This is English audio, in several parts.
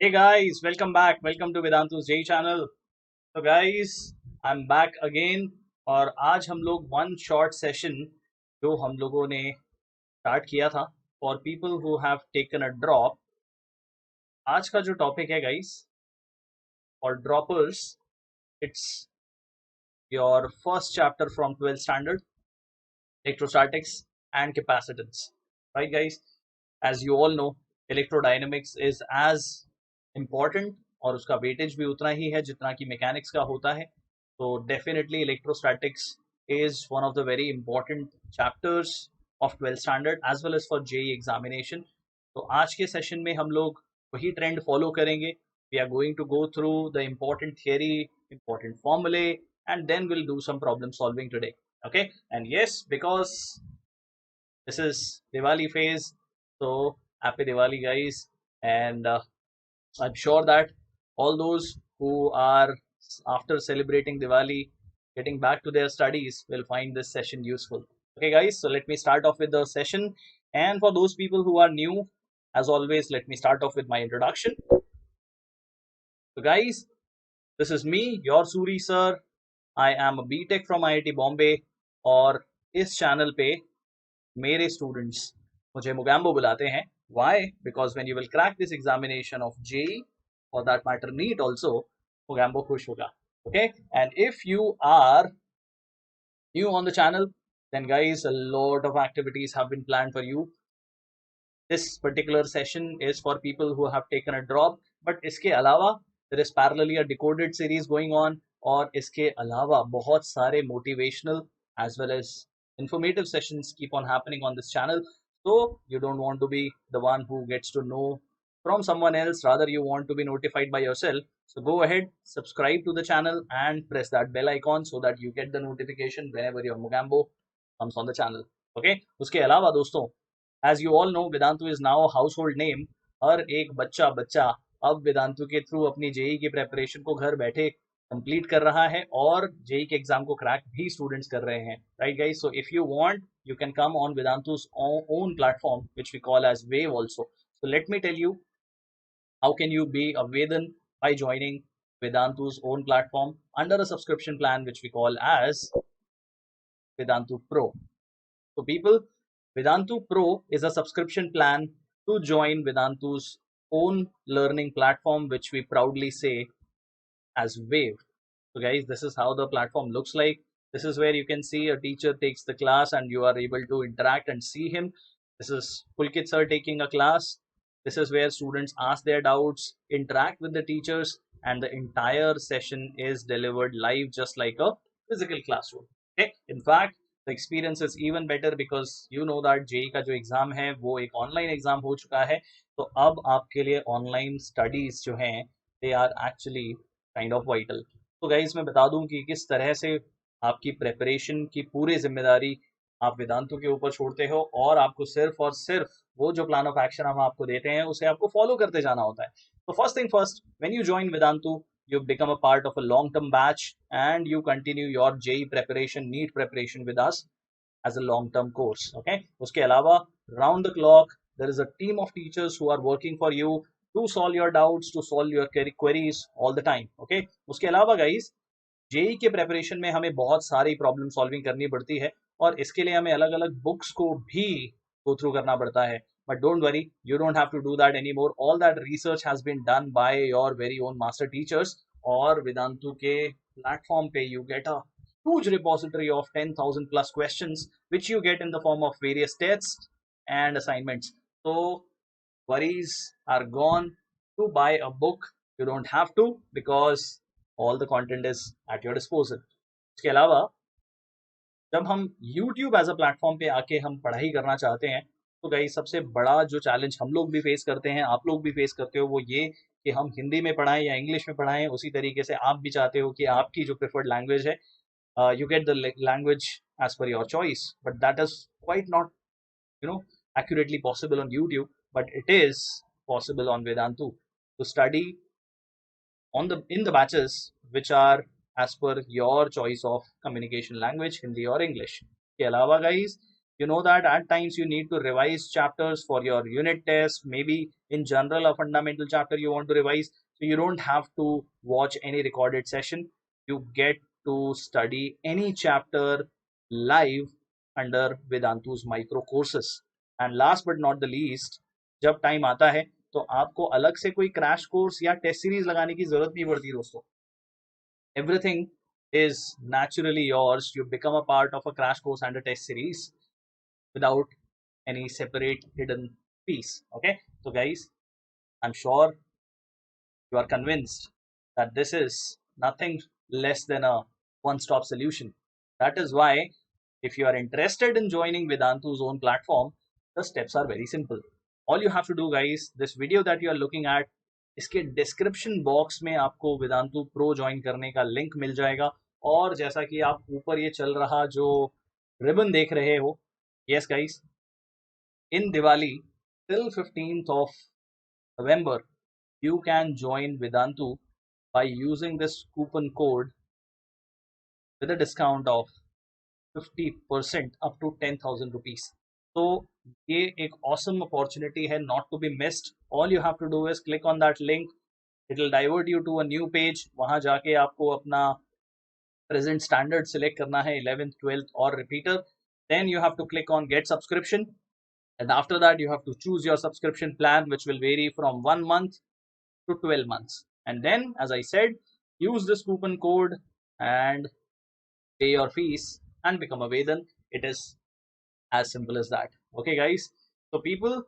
Hey guys, welcome back. Welcome to Vedantu's J channel. So guys, I'm back again और आज हम लोग one short session जो हम लोगों ने स्टार्ट किया था for people who have taken a drop. आज का जो टॉपिक है guys for droppers, it's your first chapter from 12th standard, electrostatics and capacitance. Right, guys? As you all know, electrodynamics is as important और उसका weightage भी उतना ही है जितना कि मैकेनिक्स का होता है। तो definitely electrostatics is one of the very important chapters of 12th standard as well as for JEE examination. तो आज के सेशन में हम लोग वही ट्रेंड फॉलो करेंगे। We are going to go through the important theory, important फॉर्मूले, and then will do some problem solving today. Okay, and yes, because this is Diwali phase, so happy Diwali, guys. And I'm sure that all those who are after celebrating Diwali getting back to their studies will find this session useful. Okay, guys, so let me start off with the session. And for those people who are new, as always, let me start off with my introduction. So, guys, this is me, your Suri sir. I am a BTech from IIT Bombay और इस channel पे मेरे students मुझे मुगैम्बो बुलाते हैं। Why? Because when you will crack this examination of JEE और that matter NEET also, Mogambo खुश होगा। Okay, and if you are new on the channel, then guys, a lot of activities have been planned for you. This particular session is for people who have taken a drop, but इसके अलावा there is parallelly a decoded series going on, और इसके अलावा बहुत सारे motivational as well as informative sessions keep on happening on this channel. So you don't want to be the one who gets to know from someone else, rather you want to be notified by yourself. So go ahead, subscribe to the channel and press that bell icon so that you get the notification whenever your Mugambo comes on the channel. Okay, उसके अलावा दोस्तों, as you all know, Vedantu is now household name. हर एक बच्चा बच्चा अब वेदांतु के through अपनी जेई की प्रेपरेशन को घर बैठे कंप्लीट कर रहा है और जेई के एग्जाम को क्रैक भी स्टूडेंट्स कर रहे हैं। Right guys, so if you want you can come on Vedantu's own platform, which we call as Wave also. So let me tell you, how can you be a Vedan by joining Vedantu's own platform under a subscription plan, which we call as Vedantu Pro. So people, Vedantu Pro is a subscription plan to join Vedantu's own learning platform, which we proudly say as Wave. So guys, this is how the platform looks like. This is where you can see a teacher takes the class and you are able to interact and see him. This is Pulkit sir taking a class. This is where students ask their doubts, interact with the teachers, and the entire session is delivered live just like a physical classroom. Okay. In fact, the experience is even better because you know that JEE का जो exam है वो एक online exam हो चुका है। तो अब आपके लिए ऑनलाइन स्टडीज जो हैं they are actually kind of vital. तो गाइज मैं बता दूं कि किस तरह से आपकी प्रेपरेशन की पूरी जिम्मेदारी आप वेदांतों के ऊपर छोड़ते हो और आपको सिर्फ और सिर्फ वो जो प्लान ऑफ एक्शन हम आपको देते हैं उसे आपको फॉलो करते जाना होता है। तो first thing first, when you join Vedantu, you become a part of a long term batch and you continue your JEE preparation, NEET preparation with us as a long term course. Okay, उसके अलावा round the clock there is a team of teachers who are working for you to solve your doubts, to solve your queries all the time. Okay, उसके अलावा guys, JEE के preparation में हमें बहुत सारी problem solving करनी पड़ती है और इसके लिए हमें अलग अलग बुक्स को भी गो थ्रू करना पड़ता है। But don't worry, you don't have to do that anymore. All that research has been done by your very own master teachers, और वेदांतु के प्लेटफॉर्म पे you get a huge repository of 10,000 plus questions which you get in the form of various tests and assignments. So worries are gone. To buy a book you don't have to, because all the content is at your disposal. इसके अलावा जब हम YouTube as a platform पे आके हम पढ़ाई करना चाहते हैं, तो गाइस सबसे बड़ा जो चैलेंज हम लोग भी फेस करते हैं, आप लोग भी फेस करते हो, वो ये कि हम हिंदी में पढ़ाएं या इंग्लिश में पढ़ाएं। उसी तरीके से आप भी चाहते हो कि आपकी जो प्रेफर्ड लैंग्वेज है, you get the language as per your choice, but that is quite not, you know, accurately possible on YouTube, but it is possible on Vedantu to study on the in the batches which are as per your choice of communication language, Hindi or English. के अलावा guys, you know that at times you need to revise chapters for your unit test, maybe in general a fundamental chapter you want to revise, so you don't have to watch any recorded session. You get to study any chapter live under Vedantu's micro courses. And last but not the least, जब time आता है तो आपको अलग से कोई crash course या test series लगाने की जरूरत नहीं पड़ती दोस्तों. Everything is naturally yours. You become a part of a crash course and a test series without any separate hidden fees. Okay, so guys, I'm sure you are convinced that this is nothing less than a one-stop solution. That is why, if you are interested in joining Vedantu's own platform, the steps are very simple. All you have to do, guys, this video that you are looking at, इसके description box में आपको Vedantu pro join करने का link मिल जाएगा. और जैसा कि आप ऊपर ये चल रहा जो रिबन देख रहे हो, yes guys, in Diwali till 15th of November you can join Vedantu by using this coupon code with a discount of 50% up to 10,000 rupees. तो ये एक awesome opportunity है, not to be missed. All you have to do is click on that link. It will divert you to a new page. वहां जाके आपको अपना present standard select करना है, 11th, 12th और repeater. Then you have to click on get subscription, and after that you have to choose your subscription plan, which will vary from 1 month to 12 months. And then, as I said, use this coupon code and pay your fees and become a Vedan. It is as simple as that. Okay guys, so people,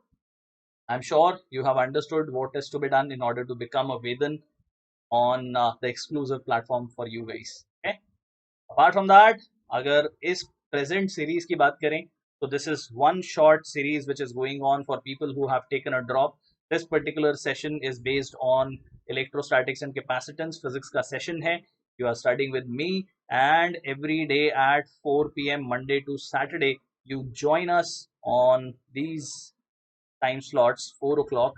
I'm sure you have understood what is to be done in order to become a Vedan on the exclusive platform for you guys. Okay, apart from that, अगर इस present series की बात करें, so this is one short series which is going on for people who have taken a drop. This particular session is based on electrostatics and capacitance. Physics का session है. You are studying with me, and every day at 4 p.m. Monday to Saturday you join us on these time slots 4 o'clock,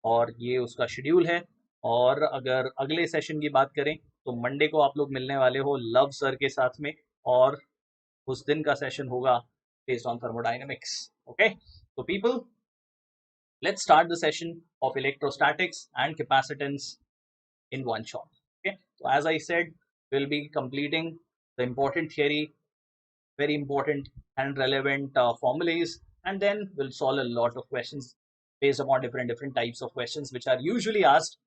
और ये उसका schedule है. और अगर अगले session की बात करें तो मंडे को आप लोग मिलने वाले हो लव सर के साथ में, और उस दिन का सेशन होगा based on thermodynamics. Okay, so people, let's start the session of electrostatics and capacitance in one shot. Okay, so as I said, we'll be completing the important theory, very important and relevant formulas, and then we'll solve a lot of questions based upon different types of questions which are usually asked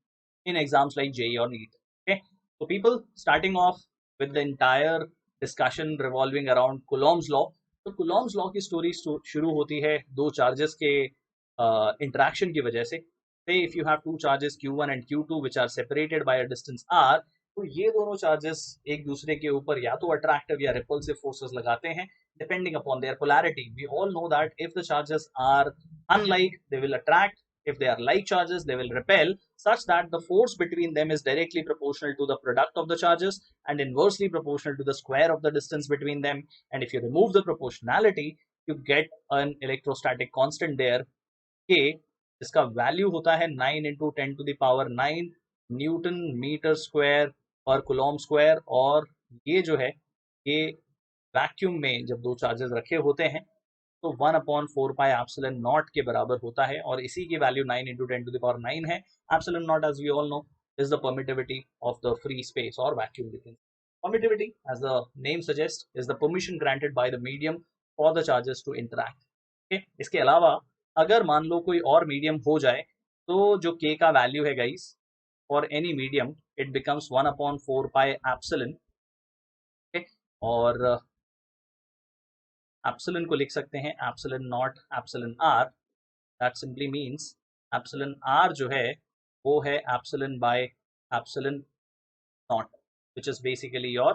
in exams like JEE or NEET. Okay, so people, starting off with the entire discussion revolving around Coulomb's law. तो Coulomb's law की story शुरू होती है दो charges के interaction की वजह से. Say if you have two charges Q1 and Q2 which are separated by a distance r, तो ये दोनों चार्जेस एक दूसरे के ऊपर या तो अट्रैक्टिव या रिपल्सिव फोर्सेस लगाते हैं depending upon their polarity. We all know that if the charges are unlike, they will attract. If they are like charges, they will repel, such that the force between them is directly proportional to the product of the charges and inversely proportional to the square of the distance between them. And if you remove the proportionality, you get an electrostatic constant there, K, जिसका value होता है 9 into 10 to the power 9 newton metre square पर coulomb square. और ये जो है, ये vacuum में जब दो चार्जेस रखे होते हैं तो 1/4 पाई एप्सिलॉन नॉट के बराबर होता है, और इसी की value 9 into 10 to the power 9 है. Epsilon not, as we all know, is the permittivity of the free space or vacuum difference. Permittivity, as the name suggests, is the permission granted by the medium for the charges to interact. Okay? इसके अलावा अगर मान लो कोई और medium हो जाए तो जो k का वैल्यू है guys, for any medium it becomes 1/4 pi epsilon. और एप्सिलॉन को लिख सकते हैं epsilon naught epsilon r. That simply means epsilon r जो है वो है epsilon by epsilon naught, which is basically your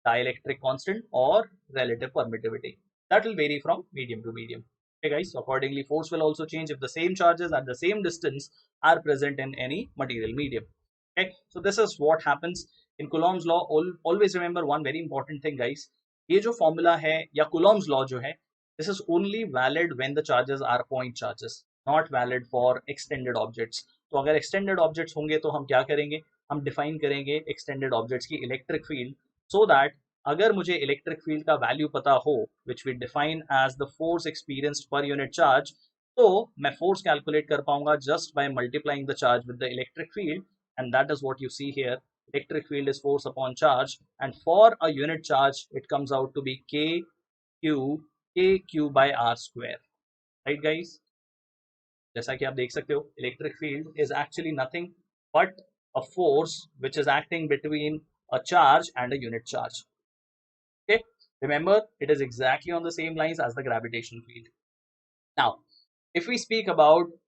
dielectric constant or relative permittivity. That will vary from medium to medium. Okay guys, so accordingly force will also change if the same charges at the same distance are present in any material medium. Okay, so this is what happens in Coulomb's law. Always remember one very important thing guys, ये जो formula है या Coulomb's law जो है, this is only valid when the charges are point charges, not valid for extended objects. तो अगर extended objects होंगे तो हम क्या करेंगे, हम डिफाइन करेंगे एक्सटेंडेड ऑब्जेक्ट्स की इलेक्ट्रिक फील्ड, सो दैट अगर मुझे इलेक्ट्रिक फील्ड का वैल्यू पता हो which we define as the force experienced per unit charge, तो मैं फोर्स कैलकुलेट कर पाऊंगा just by multiplying the charge with the electric field, and that is what you see here. Electric field is force upon charge, and for a unit charge it comes out to be kq by r square. Right guys, जैसा कि आप देख सकते हो, electric field is actually nothing but a force which is acting between a charge and a unit charge. Okay, remember it is exactly on the same lines as the gravitational field. Now if we speak about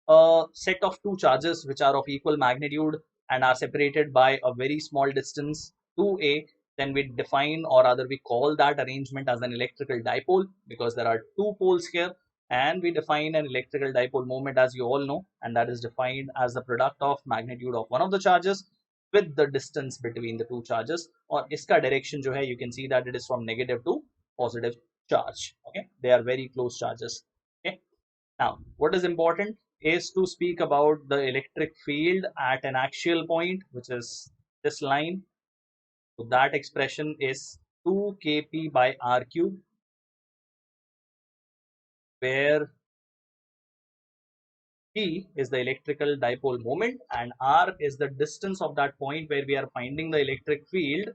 a set of two charges which are of equal magnitude and are separated by a very small distance 2a, then we define, or rather we call that arrangement as an electrical dipole, because there are two poles here, and we define an electrical dipole moment, as you all know, and that is defined as the product of magnitude of one of the charges with the distance between the two charges. Or iska direction jo hai, you can see that it is from negative to positive charge. Okay, they are very close charges. Okay, now what is important is to speak about the electric field at an axial point, which is this line. So that expression is 2 kp by r cube, where p is the electrical dipole moment and r is the distance of that point where we are finding the electric field.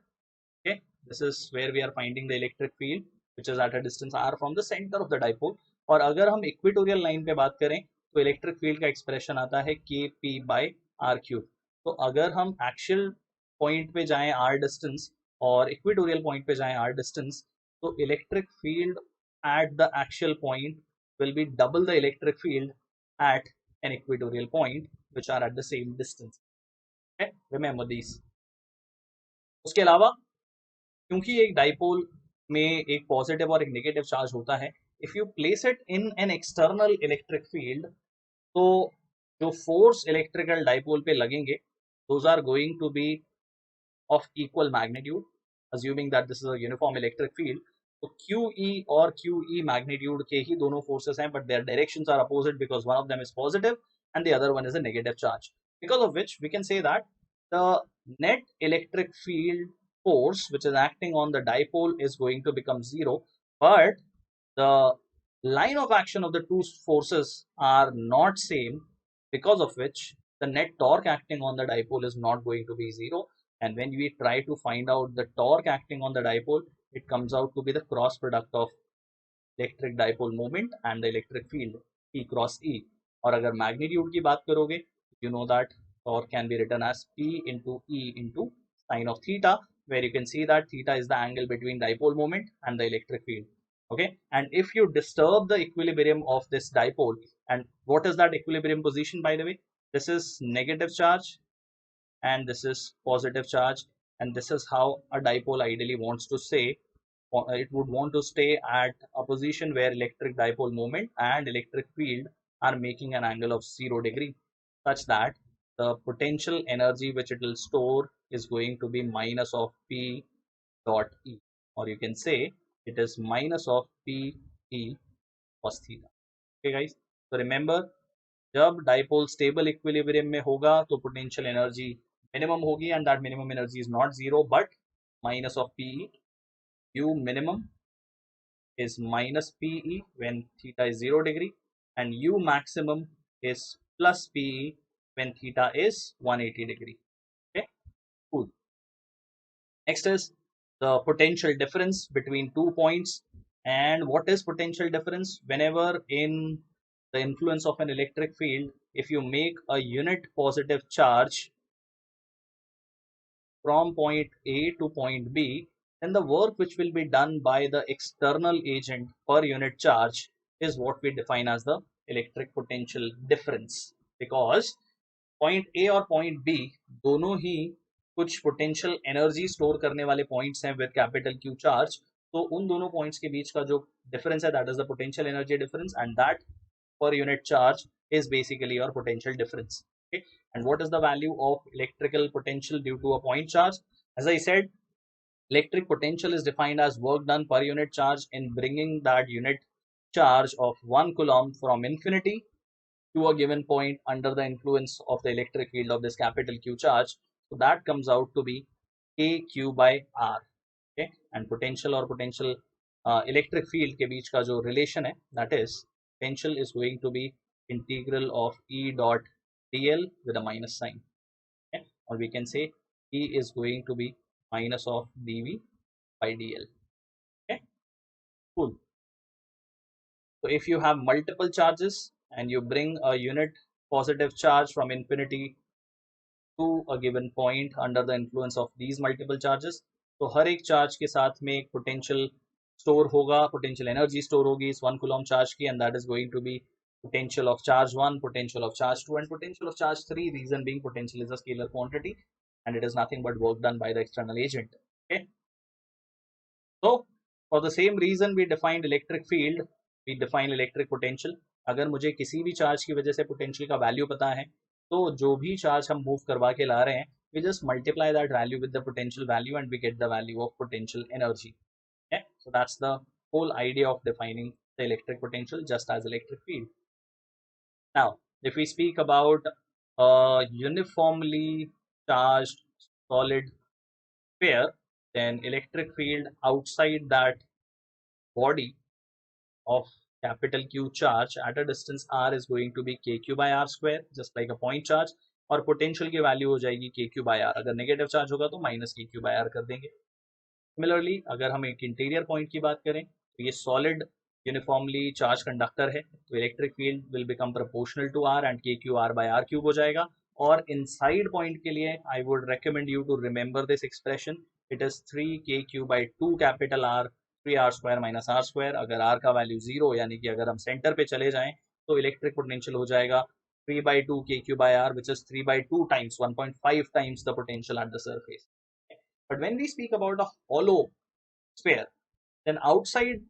Okay, this is where we are finding the electric field, which is at a distance r from the center of the dipole. और अगर हम equatorial line पे बात करें तो electric field का expression आता है के पी बाई आर क्यूब. तो अगर हम एक्चुअल पॉइंट पे जाएं आर डिस्टेंस और इक्वेटोरियल पॉइंट पे जाएं आर डिस्टेंस, तो electric field at the actual point will be double the electric field at an equatorial point, which are at the same distance. Okay, remember these. उसके अलावा क्योंकि एक dipole में एक पॉजिटिव और एक नेगेटिव चार्ज होता है, if you place it in an external electric field, तो जो फोर्स इलेक्ट्रिकल डाइपोल पे लगेंगे those are going to be of equal magnitude, assuming that this is a uniform electric field. तो QE और QE magnitude के ही दोनों forces हैं, but their directions are opposite because one of them is positive and the other one is a negative charge, because of which we can say that the net electric field force which is acting on the dipole is going to become zero, but the line of action of the two forces are not same, because of which the net torque acting on the dipole is not going to be zero. And when we try to find out the torque acting on the dipole, it comes out to be the cross product of electric dipole moment and the electric field, E cross E. और अगर magnitude की बात करोगे, you know that torque can be written as P into E into sine of theta, where you can see that theta is the angle between dipole moment and the electric field. Okay, and if you disturb the equilibrium of this dipole, and what is that equilibrium position, by the way? This is negative charge and this is positive charge, and this is how a dipole ideally wants to stay. It would want to stay at a position where electric dipole moment and electric field are making an angle of 0 degree, such that the potential energy which it will store is going to be minus of P dot E, or you can say it is minus of P E cos theta. Okay guys, so remember, जब dipole stable equilibrium में होगा तो potential energy minimum होगी, and that minimum energy is not zero but minus of p E. U minimum is minus PE when theta is 0 degree, and U maximum is plus PE when theta is 180 degree. Okay, cool. Next is the potential difference between 2 points. And what is potential difference? Whenever in the influence of an electric field, if you make a unit positive charge from point A to point B, then the work which will be done by the external agent per unit charge is what we define as the electric potential difference. Because point A और point B दोनों ही कुछ potential energy store करने वाले points हैं with capital Q charge, तो उन दोनों points के बीच का जो difference है, that is the potential energy difference, and that per unit charge is basically your potential difference. Okay, and what is the value of electrical potential due to a point charge? As I said, electric potential is defined as work done per unit charge in bringing that unit charge of 1 coulomb from infinity to a given point under the influence of the electric field of this capital Q charge. So that comes out to be kq by r. okay? And potential और potential electric field के बीच का जो relation है, that is potential is going to be integral of E dot dl with a minus sign, okay? Or we can say E is going to be minus of dv by dl, okay? Cool. So if you have multiple charges and you bring a unit positive charge from infinity to a given point under the influence of these multiple charges, तो हर एक charge के साथ में एक potential store होगा, potential energy store होगी इस 1 coulomb charge की, and that is going to be potential of charge 1, potential of charge 2, and potential of charge 3. Reason being, potential is a scalar quantity and it is nothing but work done by the external agent, okay? So for the same reason we defined electric field, we define electric potential. अगर मुझे किसी भी charge की वजह से potential का value पता है, तो जो भी चार्ज हम मूव करवा के ला रहे हैं, we just multiply that value with the potential value and we get the value of potential energy, okay? So that's the whole idea of defining the electric potential just as electric field. Now if we speak about a uniformly charged solid sphere, then electric field outside that body of capital Q charge at a distance r is going to be kq by r square, just like a point charge. और potential की value हो जाएगी kq by r. अगर negative charge होगा तो minus kq by r कर देंगे. Similarly अगर हम एक इंटीरियर पॉइंट की बात करें, तो ये सॉलिड यूनिफॉर्मली चार्ज कंडक्टर है, तो electric field will become proportional to r and kq r by r cube हो जाएगा. और इनसाइड पॉइंट के लिए I would recommend you to remember this expression. It is 3kq by 2 capital R 3r square minus r square. अगर r का value 0 यानी कि अगर हम सेंटर पे चले जाएं तो इलेक्ट्रिक पोटेंशियल हो जाएगा 3 by 2 kq by r, which is 3 by 2 times 1.5 times the potential at the surface. But when we speak about a hollow sphere, then outside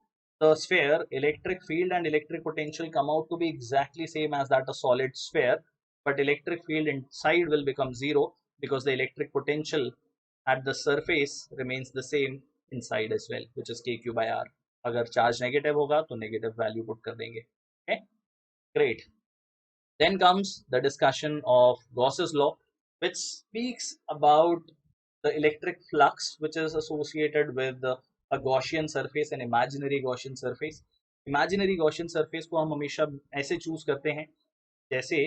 the sphere, electric field and electric potential come out to be exactly same as that a solid sphere, but electric field inside will become 0 because the electric potential at the surface remains the same inside as well, which is kq by r. अगर charge negative होगा तो negative value put कर देंगे. Okay, great. Then comes the discussion of Gauss's law, which speaks about the electric flux which is associated with a Gaussian surface, an imaginary Gaussian surface. Imaginary Gaussian surface को हम हमेशा ऐसे choose करते हैं जैसे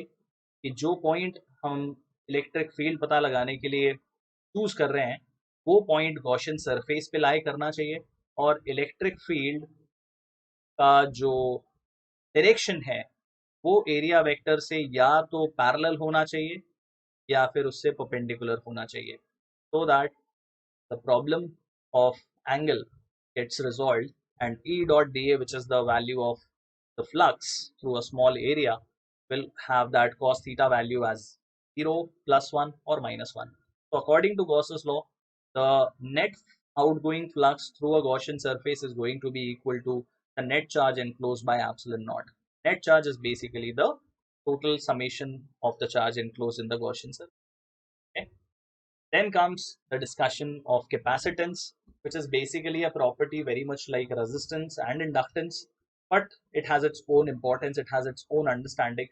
कि जो पॉइंट हम इलेक्ट्रिक फील्ड पता लगाने के लिए चूज कर रहे हैं वो पॉइंट गॉसियन सरफेस पे लाई करना चाहिए, और इलेक्ट्रिक फील्ड का जो डायरेक्शन है वो एरिया वेक्टर से या तो पैरेलल होना चाहिए या फिर उससे परपेंडिकुलर होना चाहिए, so that the problem of angle gets resolved and E dot dA, which is the value of the flux through a small area, will have that cos theta value as 0, +1 or -1. So according to Gauss's law, the net outgoing flux through a Gaussian surface is going to be equal to the net charge enclosed by epsilon naught. Net charge is basically the total summation of the charge enclosed in the Gaussian surface. Okay? Then comes the discussion of capacitance, which is basically a property very much like resistance and inductance, but it has its own importance, it has its own understanding.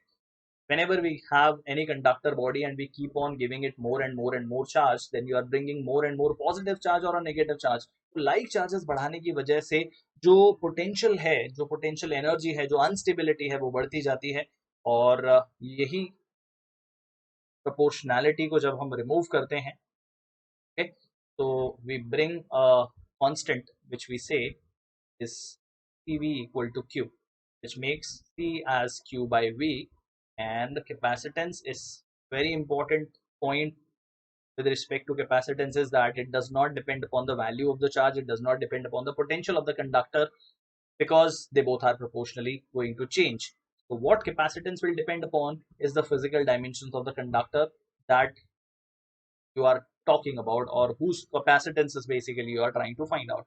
Whenever we have any conductor body and we keep on giving it more and more and more charge, then you are bringing more and more positive charge or a negative charge. तो like charges बढ़ाने की वजह से जो potential है, जो potential energy है, जो अनस्टेबिलिटी है वो बढ़ती जाती है, और यही प्रोपोर्शनैलिटी को जब हम रिमूव करते हैं, okay, so we bring a constant which we say is CV equal to Q, which makes C as Q by V, and the capacitance is very important point with respect to capacitance is that it does not depend upon the value of the charge, it does not depend upon the potential of the conductor, because they both are proportionally going to change. So what capacitance will depend upon is the physical dimensions of the conductor that you are talking about, or whose capacitance is basically you are trying to find out.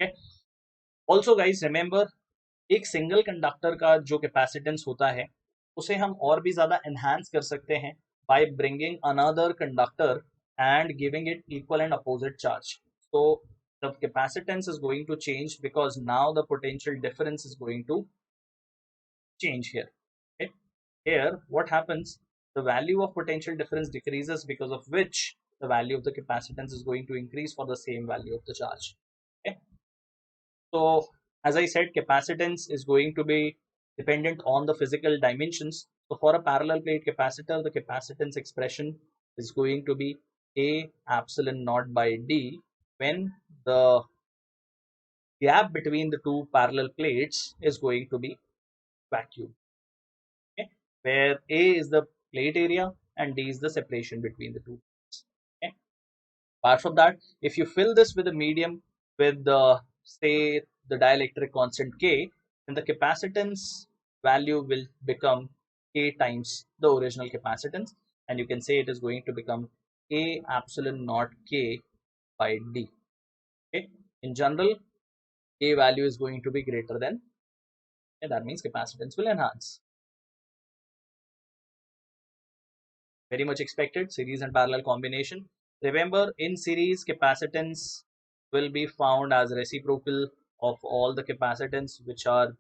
Okay. Also guys remember, एक single conductor का जो capacitance होता है उसे हम और भी ज्यादा एनहांस कर सकते हैं by bringing another conductor and giving it equal and opposite charge. So the capacitance is going to change because now the potential difference is going to change here. Okay. Here what happens, the value of potential difference decreases, because of which the value of the capacitance is going to increase for the same value of the charge. So as I said, capacitance is going to be dependent on the physical dimensions. So for a parallel plate capacitor, the capacitance expression is going to be A epsilon naught by D when the gap between the two parallel plates is going to be vacuum, okay? Where A is the plate area and D is the separation between the two plates, okay? Apart from that, if you fill this with a medium with the, say, the dielectric constant K, then the capacitance value will become K times the original capacitance, and you can say it is going to become A epsilon naught K by D. Okay. In general, K value is going to be greater than, and that means capacitance will enhance. Very much expected, series and parallel combination. Remember, in series, capacitance will be found as reciprocal of all the capacitance which are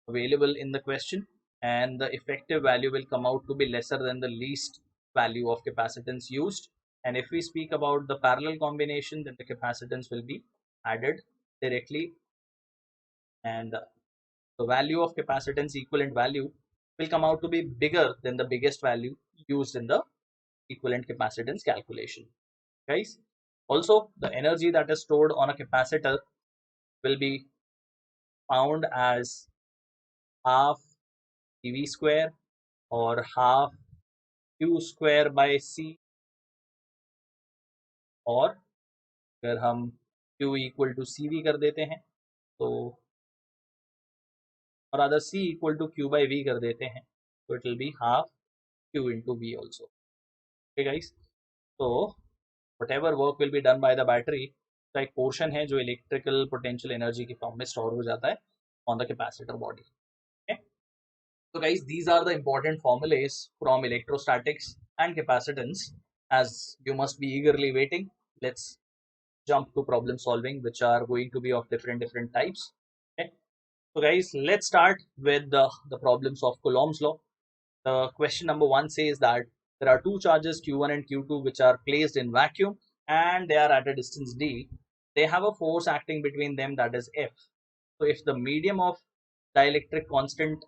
available in the question, and the effective value will come out to be lesser than the least value of capacitance used. And if we speak about the parallel combination, then the capacitance will be added directly, and the value of capacitance equivalent value will come out to be bigger than the biggest value used in the equivalent capacitance calculation, guys. Also, the energy that is stored on a capacitor will be found as half CV square or half Q square by C, और अगर हम Q equal to CV कर देते हैं तो, और other C equal to Q by V कर देते हैं तो it will be half Q into V also. Okay guys, so whatever work will be done by the battery का एक पोर्शन है जो इलेक्ट्रिकल पोटेंशियल एनर्जी की फॉर्म में स्टोर हो जाता है on the capacitor body. Okay? So guys, these are the important formulas from electrostatics and capacitance. As you must be eagerly waiting, let's jump to problem solving, which are going to be of different types. Okay? So guys, let's start with the problems of Coulomb's law. The question number 1 says that there are two charges Q1 and Q2 which are placed in vacuum and they are at a distance D. They have a force acting between them, that is F. So if the medium of dielectric constant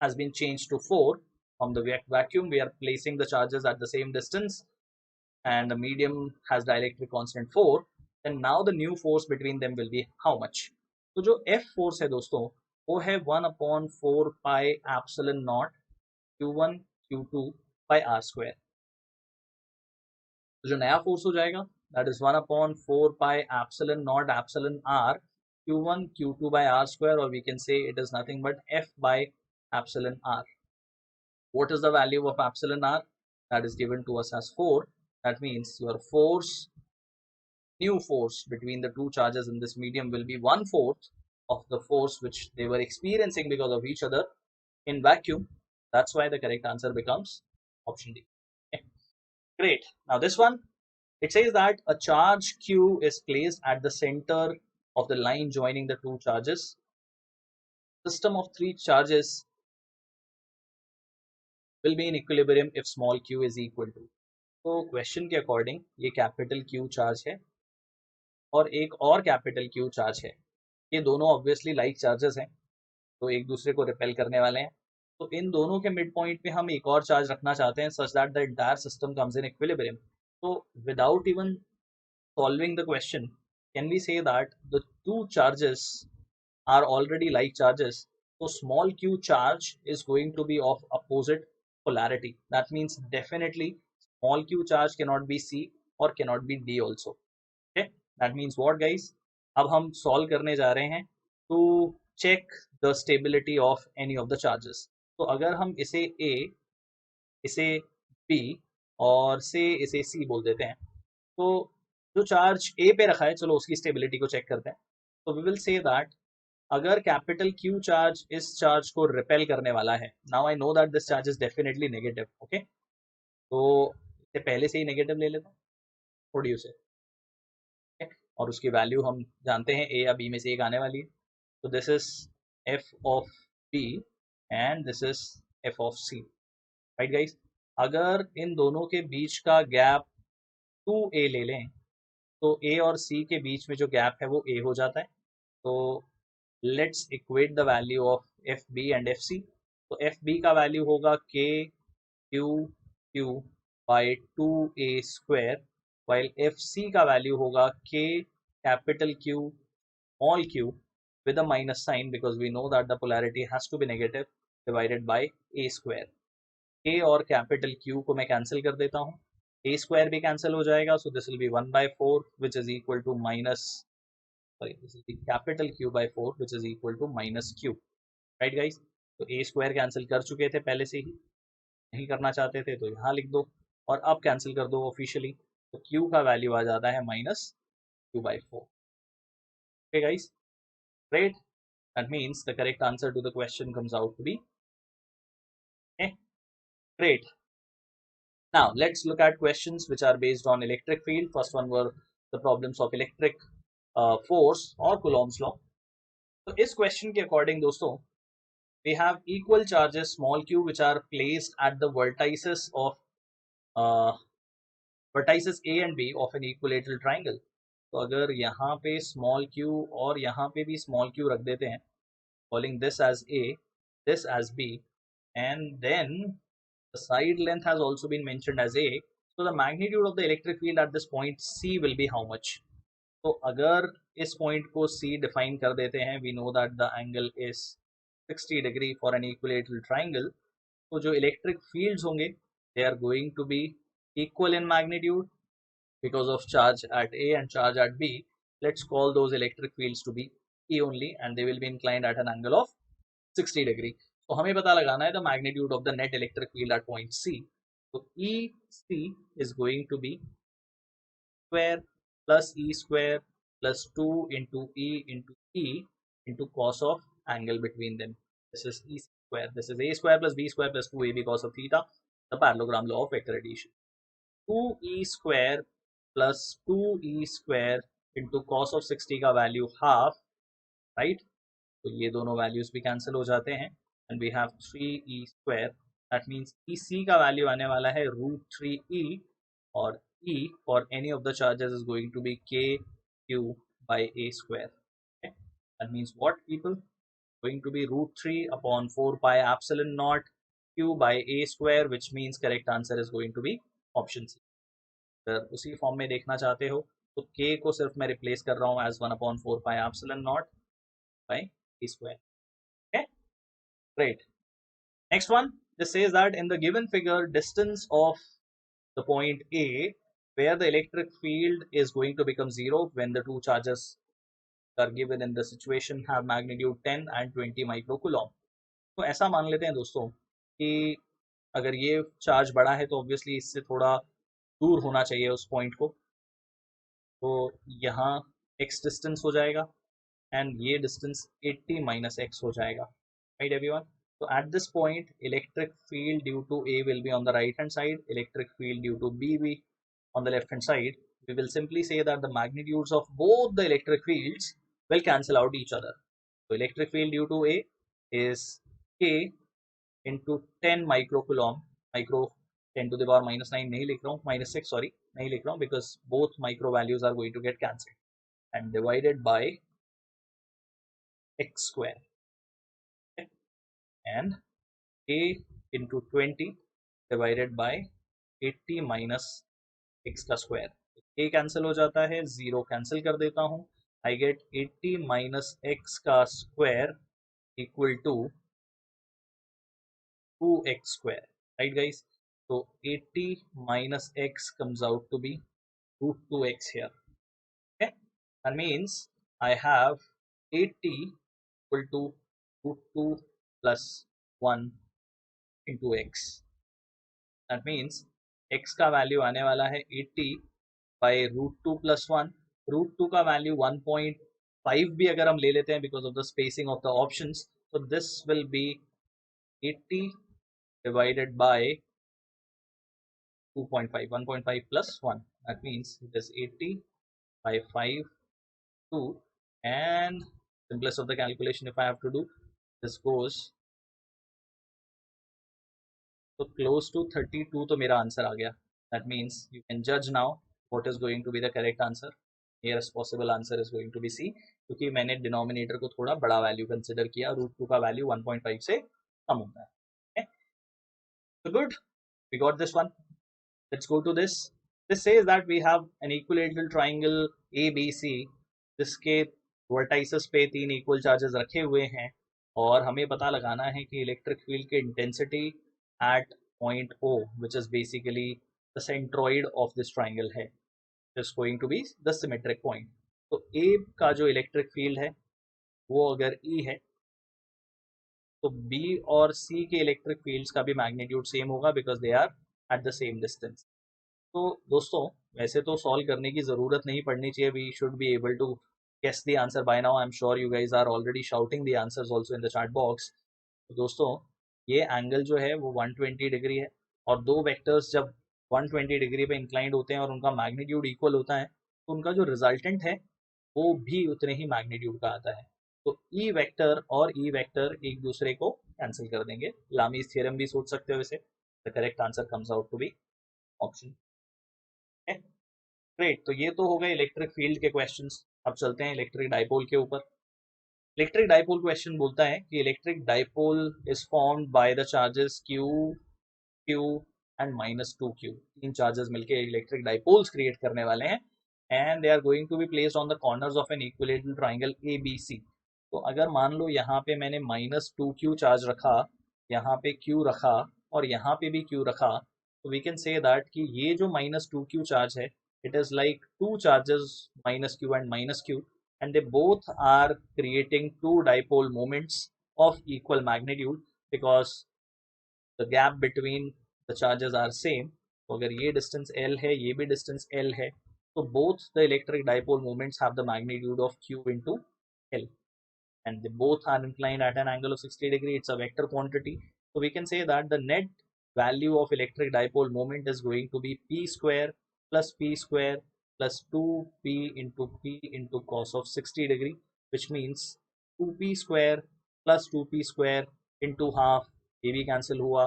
has been changed to 4 from the vacuum, we are placing the charges at the same distance, and the medium has dielectric constant 4, then now the new force between them will be how much? तो जो F force है दोस्तों, वो है 1/4 pi epsilon naught Q1 Q2 by R square. तो जो नया force हो जाएगा, that is 1/4 pi epsilon naught epsilon R Q1 Q2 by R square, or we can say it is nothing but F by epsilon R. What is the value of epsilon R? That is given to us as 4. That means your force, new force between the two charges in this medium will be 1/4 of the force which they were experiencing because of each other in vacuum. That's why the correct answer becomes option D. Okay. Great. Now this one, it says that a charge Q is placed at the center of the line joining the two charges. System of three charges will be in equilibrium if small q is equal to. तो question के according ये capital Q charge है और एक और capital Q charge है. ये दोनों ऑब्वियसली लाइक चार्जेस हैं, तो एक दूसरे को रिपेल करने वाले हैं. तो इन दोनों के मिड पॉइंट पे हम एक और चार्ज रखना चाहते हैं such that the entire system comes in equilibrium. तो without even solving the question, can we say that the two charges are already like charges? So small q charge is going to be of opposite polarity. That means definitely small q charge cannot be C or cannot be D also. Okay, that means what guys? अब हम solve करने जा रहे हैं to check the stability of any of the charges. तो अगर हम इसे A, इसे B और से इसे C बोल देते हैं, तो जो चार्ज ए पे रखा है, चलो उसकी स्टेबिलिटी को चेक करते हैं. तो वी विल से दैट अगर कैपिटल क्यू चार्ज इस चार्ज को रिपेल करने वाला है, now I know that this charge is definitely negative. Okay, तो इसे पहले से ही नेगेटिव ले लेता हूँ, थोड़ी उसे, और उसकी वैल्यू हम जानते हैं ए या बी में से एक आने वाली है. तो this is F of B and this is F of C. Right guys, अगर इन दोनों के बीच का गैप 2a ले लें, तो ए और सी के बीच में जो गैप है वो ए हो जाता है। तो let's equate the value of F B and F C. तो एफ बी का वैल्यू होगा k q q by two a square, while F C का वैल्यू होगा k capital Q small q with a minus sign because we know that the polarity has to be negative divided by a square। a और capital q को मैं cancel कर देता हूँ, a square भी cancel हो जाएगा, so this will be 1/4 which is equal to minus, sorry, this will be capital Q by 4 which is equal to minus q, right guys। तो a स्क्वायर कैंसिल कर चुके थे पहले से ही, नहीं करना चाहते थे तो यहाँ लिख दो और अब कैंसिल कर दो ऑफिशियली, तो q का वैल्यू आ जाता है minus q/4। okay guys, great। That means the correct answer to the question comes out to be okay, great। Now let's look at questions which are based on electric field। First one were the problems of electric force or Coulomb's law। तो इस question के according दोस्तों we have equal charges small q which are placed at the vertices of uh, vertices A and B of an equilateral triangle। तो अगर यहाँ पे small q और यहाँ पे भी small q रख देते हैं, calling this as A, this as B, and then the side length has also been mentioned as A, so the magnitude of the electric field at this point C will be how much। तो अगर इस point को C define कर देते हैं, we know that the angle is 60 degree for an equilateral triangle, तो जो electric fields होंगे they are going to be equal in magnitude because of charge at A and charge at B। Let's call those electric fields to be E only and they will be inclined at an angle of 60 degree। तो हमें पता लगाना है the magnitude of the net electric field at point C। तो EC is going to be square plus E square plus 2 into E into cos of angle between them। This is E square, this is A square plus B square plus 2AB cos of theta, the parallelogram law of vector addition। 2E square plus 2E square into cos of 60 का value half, right. तो ये दोनों values भी cancel हो जाते हैं and we have 3e square. That means EC का value आने वाला है √3e और E for any of the charges is going to be k q by a square। okay? That means what people, going to be √3 upon 4 pi epsilon naught q by a square, which means correct answer is going to be option C। अगर उसी form में देखना चाहते हो तो k को सिर्फ मैं रिप्लेस कर रहा हूँ as 1/4 pi epsilon naught by a square। okay, great। Next one, this says that in the given figure distance of the point A where the electric field is going to become zero when the two charges are given in the situation have magnitude 10 and 20 microcoulomb। तो ऐसा मान लेते हैं दोस्तों कि अगर ये charge बड़ा है तो ऑब्वियसली इससे थोड़ा दूर होना चाहिए उस पॉइंट को, तो यहाँ x डिस्टेंस हो जाएगा एंड ये डिस्टेंस 80 माइनस x हो जाएगा, right everyone. So at this point, electric field due to A will be on the right hand side, electric field due to B will be on the left hand side। We will simply say that the magnitudes of both the electric fields will cancel out each other। So electric field due to A is K into 10 microcoulomb, micro 10 to the power minus 9 नहीं लिख रहा हूँ, minus 6 sorry नहीं लिख रहा हूँ because both micro values are going to get cancelled, and divided by x square। okay? And A into 20 divided by 80 minus x का स्क्वायर। a कैंसिल हो जाता है, 0 कैंसिल कर देता हूँ, आई गेट 80 माइनस x का square equal to 2x square, right guys। so 80 minus x comes out to be √2x here। okay, that means I have 80 equal to √2 plus 1 into x। That means x का value आने वाला है 80 by √2 plus 1। √2 का value 1.5 भी अगर हम ले लेते हैं because of the spacing of the options, तो this will be 80 divided by 2.5, 1.5 plus 1, that means it is 80 by 5 2, and simplest of the calculation if I have to do, this goes तो close to 32 तो मेरा answer आ गया। That means you can judge now what is going to be the correct answer। Nearest possible answer is going to be C, क्योंकि मैंने denominator को थोड़ा बड़ा value consider किया, √2 का वैल्यू 1.5 से कम होता है। So good, we got this one. Let's go to this. This says that we have an equilateral triangle ABC जिसके वर्टाइसेस पे 3 इक्वल चार्जेस रखे हुए हैं, और हमें पता लगाना है कि इलेक्ट्रिक फील्ड की intensity at point O, which is basically the centroid of this triangle है, is going to be the symmetric point. तो A का जो इलेक्ट्रिक फील्ड है वो अगर E है, तो B और C के इलेक्ट्रिक फील्ड्स का भी मैग्नीट्यूड सेम होगा, because they are at the same distance. तो दोस्तों वैसे तो सॉल्व करने की ज़रूरत नहीं पड़नी चाहिए, we should be able to guess the answer by now. I'm sure you guys are already shouting the answers also in the chat box. तो दोस्तों ये एंगल जो है वो 120 डिग्री है, और दो वेक्टर्स जब 120 डिग्री पे इंक्लाइंड होते हैं और उनका मैग्नीट्यूड इक्वल होता है, तो उनका जो रिजल्टेंट है वो भी उतने ही मैग्नीट्यूड का आता है। तो ई वेक्टर और ई वेक्टर एक दूसरे को कैंसिल कर देंगे, लामीज थ्योरम भी सोच सकते हो इसे। The correct answer comes out to be option. Great, तो ये तो हो गए इलेक्ट्रिक फील्ड के क्वेश्चंस। अब चलते हैं इलेक्ट्रिक डाइपोल के ऊपर। इलेक्ट्रिक डाइपोल क्वेश्चन बोलता है कि electric dipole is formed by the charges Q, Q and -2Q। तीन चार्जेस मिलके इलेक्ट्रिक डाइपोल्स क्रिएट करने वाले हैं, and they are going to be placed on the corners of an equilateral triangle ABC। तो अगर मान लो यहाँ पे मैंने -2Q चार्ज रखा, यहाँ पे Q रखा, और यहाँ पे भी Q रखा, तो वी कैन से दैट कि ये जो -2Q चार्ज है, it is like two charges -Q and -Q, and they both are creating two dipole moments of equal magnitude because the gap between the charges are same. तो अगर ये distance L है, ये भी distance L है, तो both the electric dipole moments have the magnitude of Q into L, and they both are inclined at an angle of 60 degree. It's a vector quantity, so we can say that the net value of electric dipole moment is going to be P square plus P square plus 2P into cos of 60 degree, which means 2P square plus 2P square into half, ये भी cancel हुआ,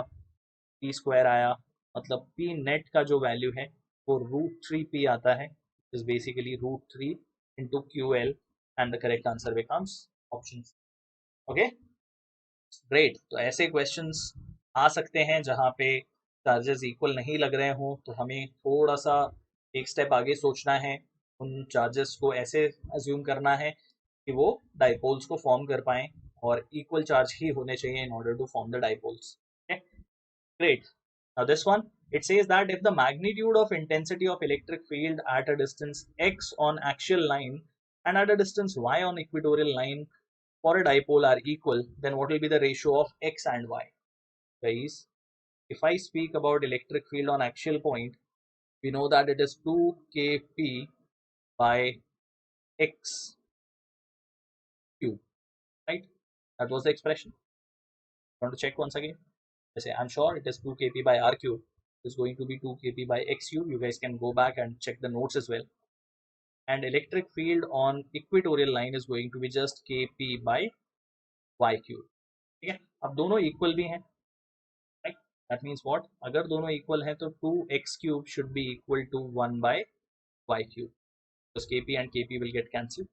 P square आया, मतलब P net का जो value है वो √3P आता है, is basically √3 into QL, and the correct answer becomes option C. Okay great, तो ऐसे क्वेश्चंस आ सकते हैं जहाँ पे चार्जेस इक्वल नहीं लग रहे हों, तो हमें थोड़ा सा एक स्टेप आगे सोचना है, उन चार्जेस को ऐसे अज्यूम करना है कि वो डाइपोल्स को फॉर्म कर पाएं, और इक्वल चार्ज ही होने चाहिए in order to form the dipoles. Great. Now this one, it says that if the magnitude of intensity of electric field at a distance x on axial line and at a distance y on equatorial line for a dipole are equal, then what will be the ratio of x and y? Guys, if I speak about electric field on axial point, we know that it is 2kp by x cube, right? That was the expression. Want to check once again? I'm sure it is 2 kp by r cube, is going to be 2 kp by x cube. You guys can go back and check the notes as well. And electric field on equatorial line is going to be just kp by y cube. ठीक है, अब दोनों equal भी हैं, right? That means what, अगर दोनों equal हैं तो 2x cube should be equal to 1 by y cube, because kp and kp will get cancelled,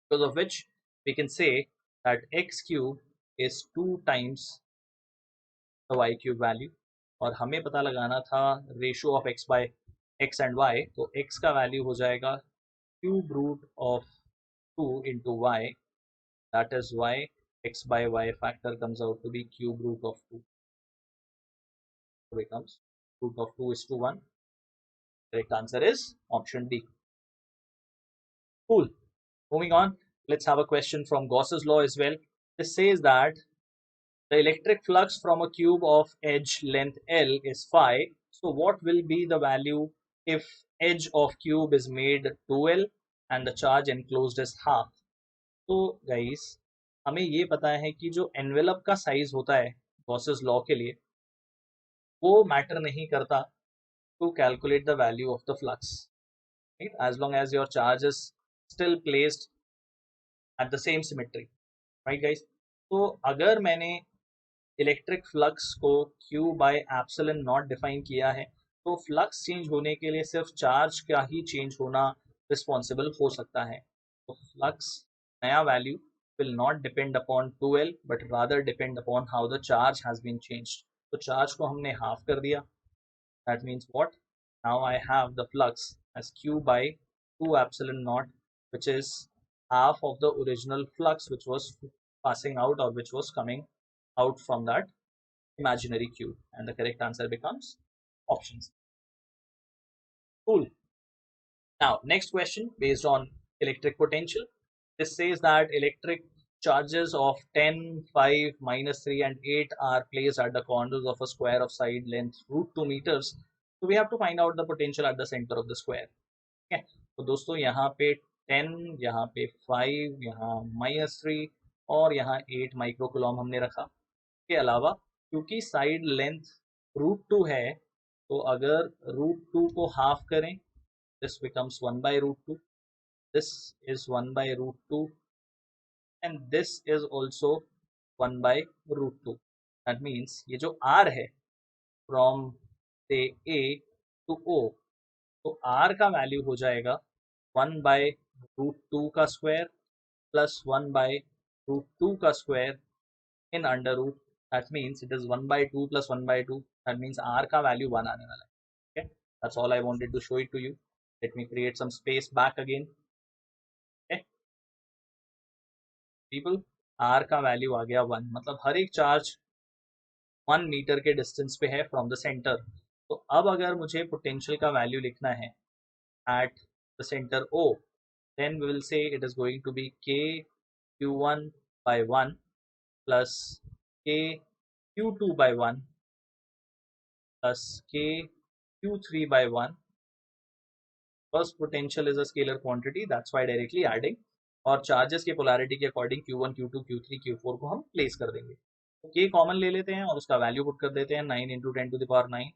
because of which we can say that x cube is 2 times the y cube value, और हमें पता लगाना था ratio of x by x and y, तो x का value हो जाएगा cube root of 2 into y, that is why x by y factor comes out to be cube root of 2, so becomes root of 2 is to 1. Correct answer is option D. Cool. Moving on, let's have a question from Gauss's law as well. This says that the electric flux from a cube of edge length L is phi. So what will be the value if edge of cube is made 2L and the charge enclosed is half? तो guys, हमें ये पता है कि जो envelope का size होता है गॉसेस लॉ के लिए, वो मैटर नहीं करता to calculate the value of the flux, right? As long as your charge is still placed at the same symmetry, right guys? तो अगर मैंने इलेक्ट्रिक फ्लक्स को Q bye epsilon not define किया है, तो फ्लक्स चेंज होने के लिए सिर्फ चार्ज का ही चेंज होना रिस्पॉन्सिबल हो सकता है। तो फ्लक्स नया value will not depend upon 2L but rather depend upon how the charge has been changed. तो चार्ज को हमने हाफ कर दिया. That means what? Now I have the flux as Q by 2 epsilon naught, which is half of the original flux which was passing out or which was coming out from that imaginary Q. And the correct answer becomes options. Cool. Now, next question based on electric potential. This says that electric charges of 10, 5, -3 and 8 are placed at the corners of a square of side length √2 meters. So we have to find out the potential at the center of the square. Okay. तो दोस्तों यहाँ पे 10, यहाँ पे 5, यहाँ -3 और यहाँ 8 microcoulomb हमने रखा. के अलावा क्योंकि साइड लेंथ √2 है, तो अगर √2 को हाफ करें, this becomes 1 by √2. This is 1 by √2 and this is also 1 by √2. That means ये जो R है from say A to O, तो R का वैल्यू हो जाएगा 1 by √2 का स्क्वायर प्लस 1 by √2 का square in under root. That means it is 1 by 2 plus 1 by 2. That means R का वैल्यू 1 आने वाला है. Okay, that's all I wanted to show it to you. Let me create some space back again. Okay, people, R का value आ गया 1. मतलब हर एक charge 1 metre के distance पे है फ्रॉम द सेंटर. तो अब अगर मुझे पोटेंशियल का वैल्यू लिखना है at the center O, then we will say it is going to be K Q1 by 1 plus K Q2 by 1 plus K Q3 by 1. First, potential is a scalar quantity, that's why directly adding. और charges के polarity के according Q1, Q2, Q3, Q4 को हम place कर देंगे. तो K common ले लेते हैं और उसका वैल्यू पुट कर देते हैं 9 into 10 to the power 9.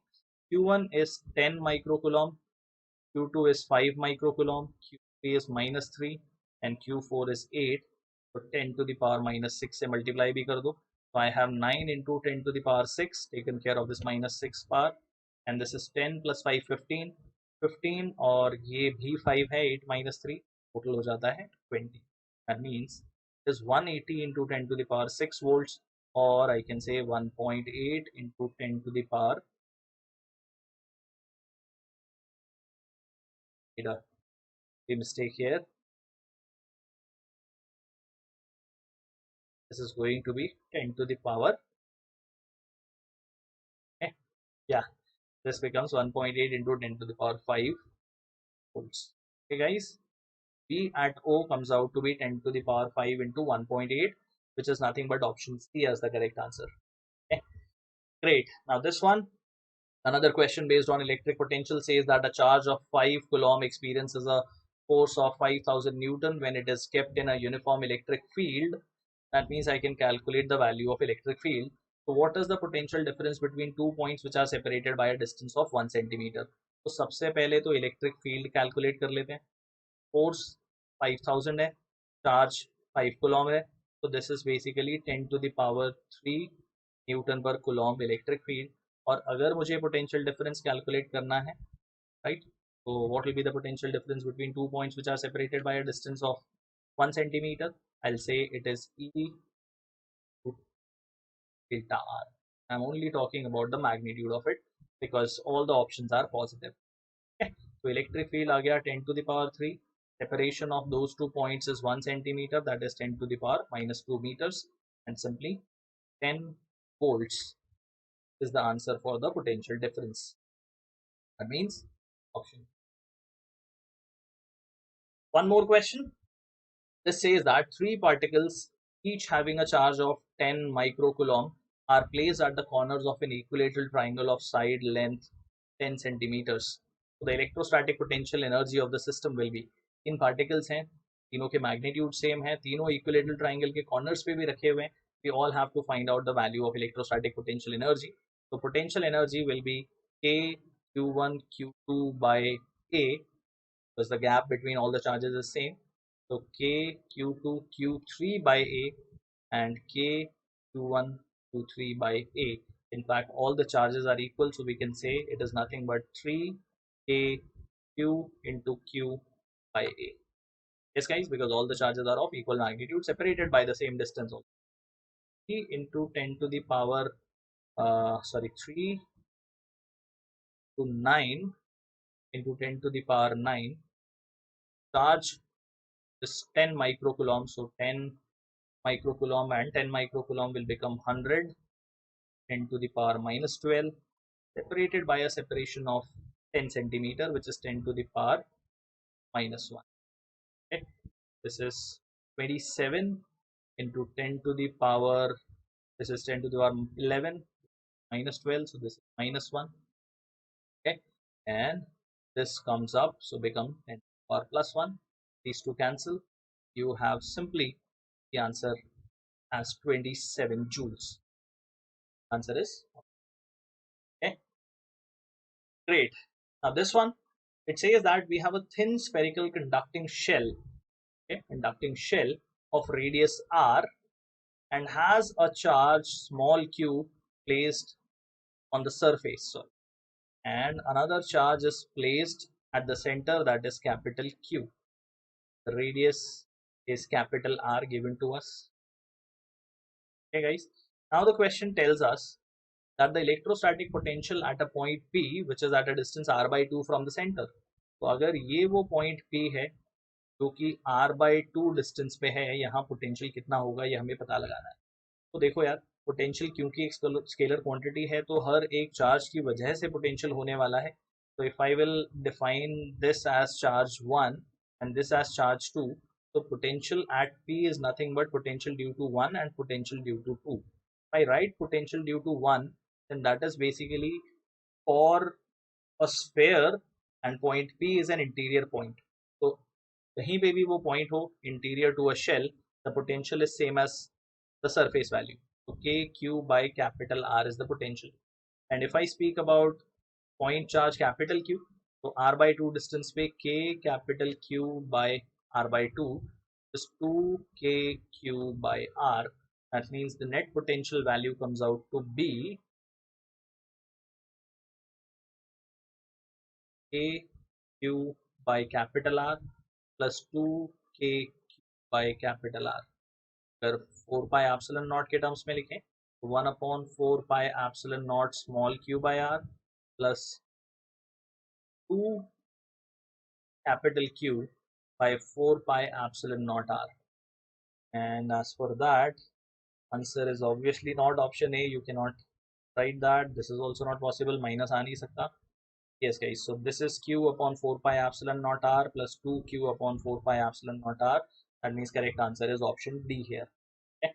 Q1 is 10 microcoulomb, Q2 is 5 microcoulomb, Q3 is -3 and Q4 is 8. तो 10 to the power -6 से मल्टीप्लाई भी कर दो. So I have 9 into 10 to the power 6 taken care of this -6 power, and this is 10 plus 5 15. 15 और ये भी 5 है, 8 minus 3, total हो जाता है 20. That means it is 180 into 10 to the power 6 volts, or I can say 1.8 into 10 to the power, a mistake here, this is going to be 10 to the power, okay, yeah, this becomes 1.8 into 10 to the power 5 volts. Okay guys, B at O comes out to be 10 to the power 5 into 1.8, which is nothing but option C as the correct answer. Okay, great. Now this one, another question based on electric potential, says that a charge of 5 coulomb experiences a force of 5000 Newton when it is kept in a uniform electric field. That means I can calculate the value of electric field. So what is the potential difference between two points which are separated by a distance of 1 centimeter? तो सबसे पहले तो electric field calculate कर लेते हैं. Force 5000 है, charge 5 Coulomb है, तो this is basically 10 to the power 3 Newton पर कूलॉम इलेक्ट्रिक फील्ड. और अगर मुझे पोटेंशियल डिफरेंस कैलकुलेट करना है, राइट, तो what will be the potential difference between two points which are separated by a distance of 1 centimeter? I will say it is E delta R. I'm only talking about the magnitude of it because all the options are positive. Okay. So electric field आ गया 10 to the power 3. Separation of those 2 points is 1 centimeter, that is 10 to the power -2 meters, and simply 10 volts is the answer for the potential difference. That means option. One more question. This says that 3 particles, each having a charge of 10 microcoulomb, are placed at the corners of an equilateral triangle of side length 10 centimeters. So the electrostatic potential energy of the system will be, in particles हैं, तीनों के magnitude same है, तीनों equilateral triangle के corners पे भी रखे हुए हैं. We all have to find out the value of electrostatic potential energy. So potential energy will be K Q1 Q2 by A, because the gap between all the charges is same. So K Q2 Q3 by A and K Q1 Q3 by A. In fact, all the charges are equal, so we can say it is nothing but 3 K Q into Q by A. Yes, guys, because all the charges are of equal magnitude separated by the same distance also. 3 into 10 to the power, 3 to 9 into 10 to the power 9. Charge is 10 microcoulomb, so 10 microcoulomb and 10 microcoulomb will become 100, 10 to the power minus 12, separated by a separation of 10 centimeter, which is 10 to the power minus 1. Okay. This is 27 into 10 to the power, this is 10 to the power 11 minus 12, so this is minus 1. Okay, and this comes up, so become 10 to the power plus 1. These two cancel. You have simply the answer as 27 joules. Answer is okay. Great. Now this one, it says that we have a thin spherical conducting shell, okay, conducting shell of radius r, and has a charge small q placed on the surface. So, and another charge is placed at the center, that is capital Q. The radius is capital R given to us. Okay, guys. Now the question tells us that the electrostatic potential at a point P, which is at a distance r by 2 from the center. तो अगर ये वो point P है जो कि r by 2 distance पे है, यहाँ पोटेंशियल कितना होगा ये हमें पता लगाना है. तो देखो यार, पोटेंशियल क्योंकि एक स्केलर क्वांटिटी है तो हर एक चार्ज की वजह से पोटेंशियल होने वाला है. तो if I will define this as charge 1 and this as charge 2, so potential at P is nothing but potential due to 1 and potential due to 2. If I write potential due to 1, then that is basically for a sphere and point P is an interior point. So कहीं पे भी वो point हो interior to a shell, the potential is same as the surface value. So kq by capital R is the potential. And if I speak about point charge capital Q, so r by 2 distance पे k capital Q by r by 2 is 2kq by r. That means the net potential value comes out to be kq by capital R plus 2kq by capital R. अगर 4 pi epsilon not के terms में लिखें तो 1/4 pi epsilon not small q by r plus 2 capital Q by 4 pi epsilon naught r. And as for that, answer is obviously not option A. You cannot write that. This is also not possible. Minus आ नहीं सकता. Yes, guys. So this is Q upon 4 pi epsilon naught r plus 2Q upon 4 pi epsilon naught r. That means correct answer is option D here. Okay.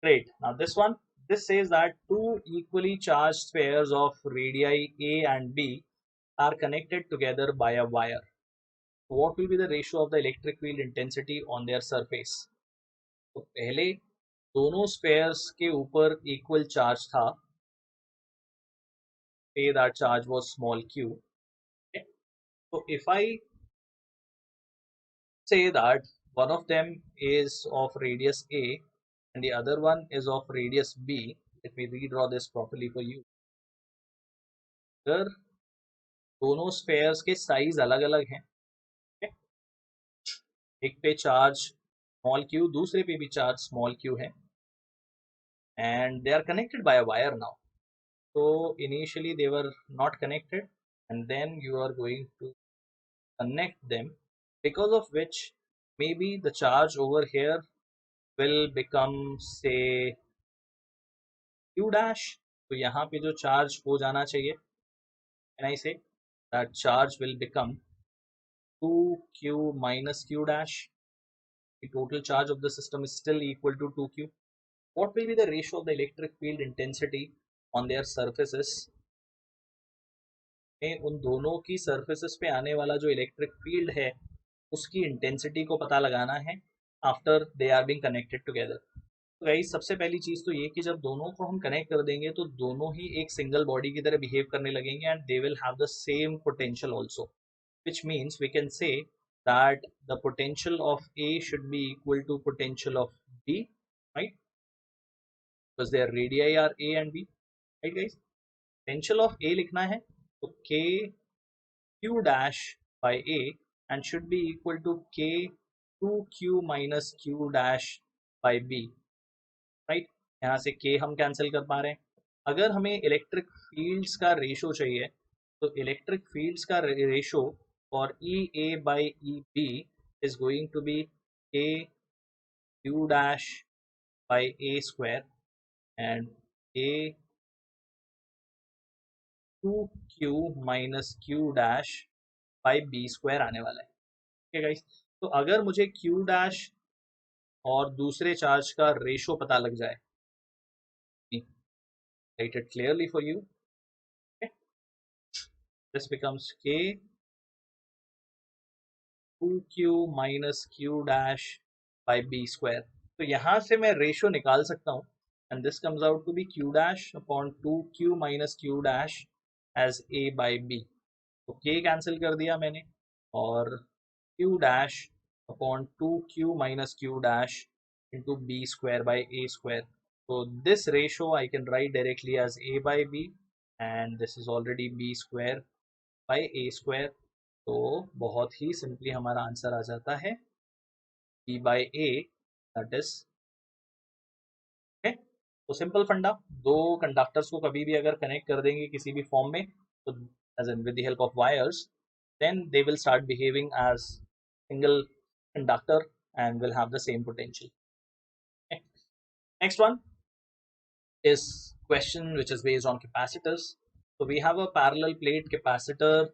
Great. Now this one, this says that two equally charged spheres of radii A and B are connected together by a wire. What will be the ratio of the electric field intensity on their surface? तो पहले दोनों spheres के ऊपर equal charge था, say that charge was small q. Okay. So if I say that one of them is of radius a and the other one is of radius b, let me redraw this properly for you. अगर दोनों spheres के size अलग अलग हैं, एक पे charge small q, दूसरे पे भी चार्ज स्मॉल q है, and they are connected by a wire now. So initially they were not connected and then you are going to connect them, because of which maybe the charge over here will become say q dash. तो यहाँ पे जो charge हो जाना चाहिए, can I say that charge will become 2q minus q dash. The total charge of the system is still equal to 2q. What will be the ratio of the electric field intensity on their surfaces? उन दोनों की surfaces पे आने वाला जो electric field है उसकी intensity को पता लगाना है after they are being connected together. तो गाइस सबसे पहली चीज तो ये कि जब दोनों को हम कनेक्ट कर देंगे तो दोनों ही एक सिंगल बॉडी की तरह बिहेव करने लगेंगे and they will have the same potential also, which means we can say that the potential of A should be equal to potential of B, right? Because their radii are A and B, right guys? Potential of A लिखना है तो k q dash by A and should be equal to k 2q minus q dash by b, right. यहाँ से k हम cancel कर पा रहे हैं। अगर हमें इलेक्ट्रिक फील्ड्स का रेशो चाहिए, तो इलेक्ट्रिक फील्ड्स का ratio for E A by E B is going to be k q dash by a square and a 2q minus q dash by b square आने वाला है। ठीक है guys, तो अगर मुझे q dash और दूसरे चार्ज का रेशो पता लग जाए, write it clearly for you, okay? This becomes k 2q minus q dash by b square। तो यहाँ से मैं रेशो निकाल सकता हूँ, and this comes out to be q dash upon 2q minus q dash as a by b। तो k cancel कर दिया मैंने, और q dash upon 2q minus q dash into b square by a square। So this ratio I can write directly as a by b, and this is already b square by a square। तो बहुत ही simply हमारा answer आ जाता है b by a, that is okay। तो simple फंडा, दो conductors को कभी भी अगर कनेक्ट कर देंगे किसी भी फॉर्म में, तो as in with the help of wires, then they will start behaving as single conductor and will have the same potential, okay? Next one is question which is based on capacitors. So we have a parallel plate capacitor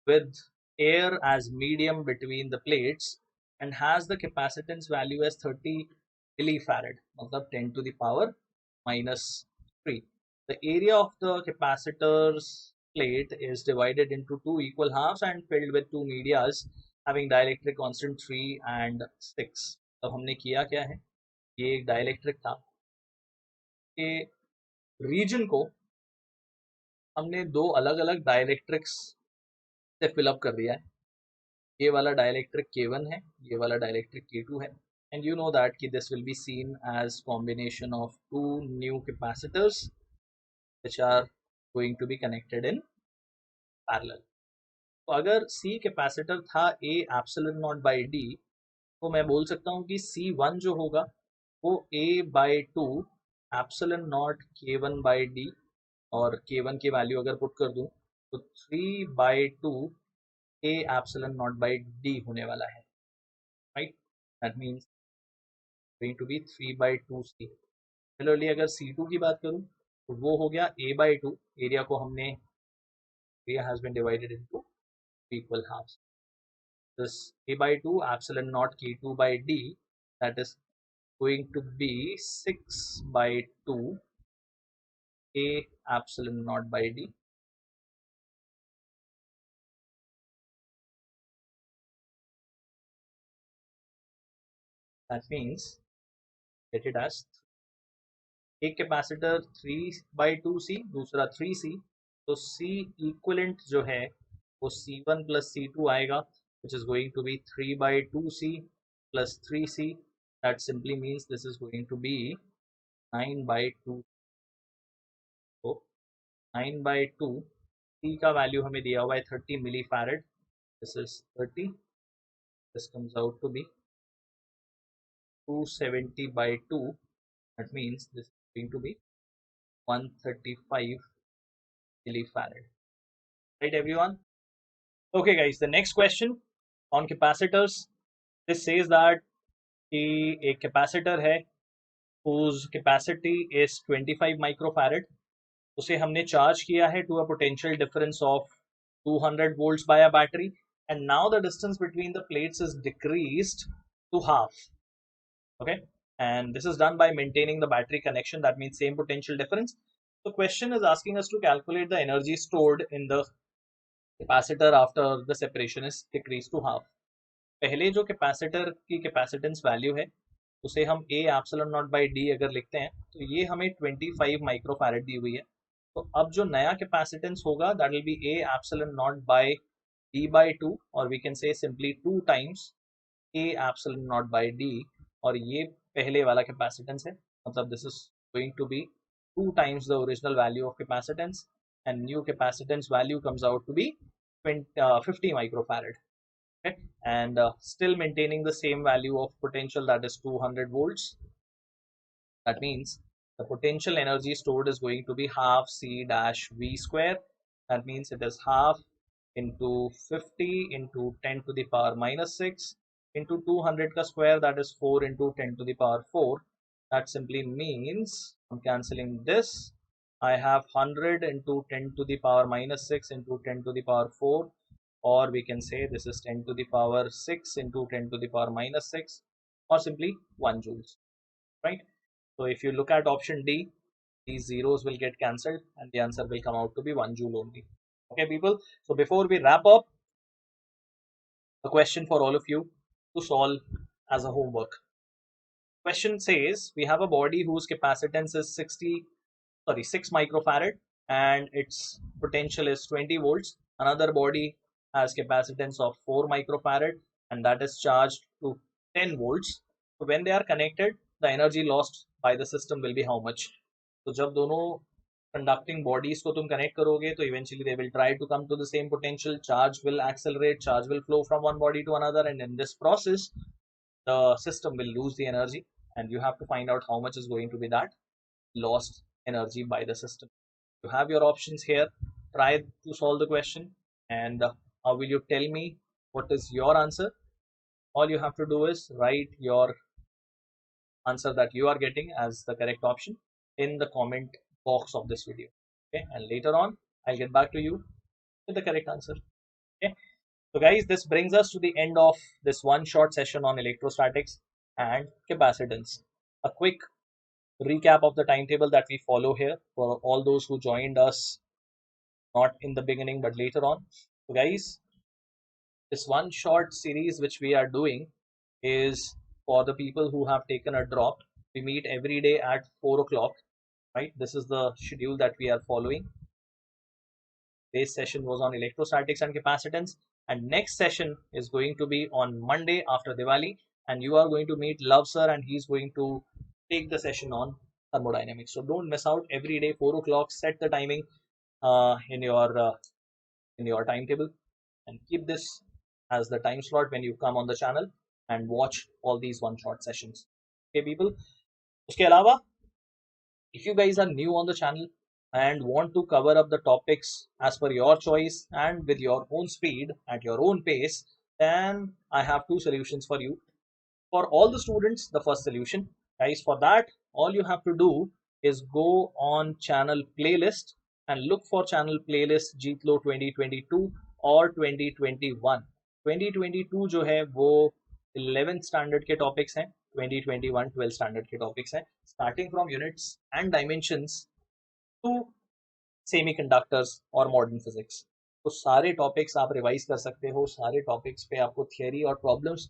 with air as medium between the plates and has the capacitance value as 30 millifarad, matlab 10 to the power minus 3. The area of the capacitor's plate is divided into two equal halves and filled with two medias having dielectric constant 3 and 6. अब हमने किया क्या है, ये एक dielectric था, कि reason को हमने दो अलग अलग डाइलेक्ट्रिक्स से फिलअप कर दिया है। ये वाला डाइलेक्ट्रिक K1 है, ये वाला डाइलेक्ट्रिक K2 है, and you know that कि this will be seen as combination of two new capacitors which are going to be connected in parallel। तो अगर C कैपेसिटर था A epsilon naught by D, तो मैं बोल सकता हूँ कि C1 जो होगा वो A by 2 epsilon not K1 by D, और K1 की वैल्यू अगर पुट कर दूं तो 3 by 2 A epsilon naught by D होने वाला है, right. That means going to be 3 by 2 C। Similarly अगर C2 की बात करूं तो वो हो गया A बाई 2, एरिया को हमने, area has been divided into equal halves, this A by 2 epsilon naught K2 by D, that is going to be 6 by 2 A epsilon naught by D। That means get it as एक capacitor 3 by 2C, दूसरा 3C, तो C equivalent जो है वो C1 plus C2 आएगा, which is going to be 3 by 2C plus 3C। that simply means this is going to be 9 by 2। तो 9 by 2, C का value हमें दिया हुआ है 30 मिली farad, this is 30, this comes out to be 270 by 2, that means this is going to be 135 millifarad, right everyone? Okay guys, the next question on capacitors, this says that कि एक capacitor है whose capacity is 25 microfarad, उसे हमने charge किया है to a potential difference of 200 volts by a battery, and now the distance between the plates is decreased to half, okay, and this is done by maintaining the battery connection, that means same potential difference। The question is asking us to calculate the energy stored in the capacitor after the separation is decreased to half। पहले जो capacitor की capacitance value है उसे हम A epsilon naught by D अगर लिखते हैं, तो ये हमें 25 माइक्रोफैरड दी हुई है। तो अब जो नया कैपेसिटेंस होगा that will be A epsilon naught by D by 2, और we can say simply 2 times A epsilon naught by D, और ये पहले वाला कैपेसिटेंस है, मतलब this is going to be 2 times the original value of capacitance, and new capacitance value comes out to be 50 microfarad। Okay, and still maintaining the same value of potential, that is 200 volts. That means the potential energy stored is going to be half C dash V square. That means it is half into 50 into 10 to the power minus 6 into 200 ka square, that is 4 into 10 to the power 4. That simply means I'm cancelling this. I have 100 into 10 to the power minus 6 into 10 to the power 4, or we can say this is 10 to the power 6 into 10 to the power minus 6, or simply 1 joules, right? So if you look at option D, these zeros will get cancelled and the answer will come out to be 1 joule only. Okay, people. So before we wrap up, a question for all of you to solve as a homework. Question says we have a body whose capacitance is 6 microfarad and its potential is 20 volts. Another body has capacitance of 4 microfarad and that is charged to 10 volts. So when they are connected, the energy lost by the system will be how much? तो जब दोनों conducting bodies को तुम connect करोगे तो eventually they will try to come to the same potential, charge will accelerate, charge will flow from one body to another, and in this process the system will lose the energy, and you have to find out how much is going to be that lost energy by the system. You have your options here. Try to solve the question, and how will you tell me what is your answer? All you have to do is write your answer that you are getting as the correct option in the comment box of this video. Okay, and later on I'll get back to you with the correct answer. Okay, so guys, this brings us to the end of this one short session on electrostatics and capacitance. A quick recap of the timetable that we follow here for all those who joined us not in the beginning but later on. So guys, this one short series which we are doing is for the people who have taken a drop. We meet every day at 4 o'clock, right? This is the schedule that we are following. Today's session was on electrostatics and capacitance, and next session is going to be on Monday after Diwali, and you are going to meet Love sir and he's going to take the session on thermodynamics. So don't miss out. Every day 4 o'clock, set the timing in your timetable and keep this as the time slot when you come on the channel and watch all these one shot sessions. Okay people, uske alawa, if you guys are new on the channel and want to cover up the topics as per your choice and with your own speed at your own pace, then I have two solutions for you. For all the students, the first solution, guys, for that all you have to do is go on channel playlist and look for channel playlist GTLO 2022 और 2021. 2022 जो है वो 11th standard के topics हैं, 2021 12th standard के topics हैं, starting from units and dimensions to semiconductors और modern physics. तो सारे टॉपिक्स आप रिवाइज कर सकते हो, सारे टॉपिक्स पे आपको थियरी और प्रॉब्लम्स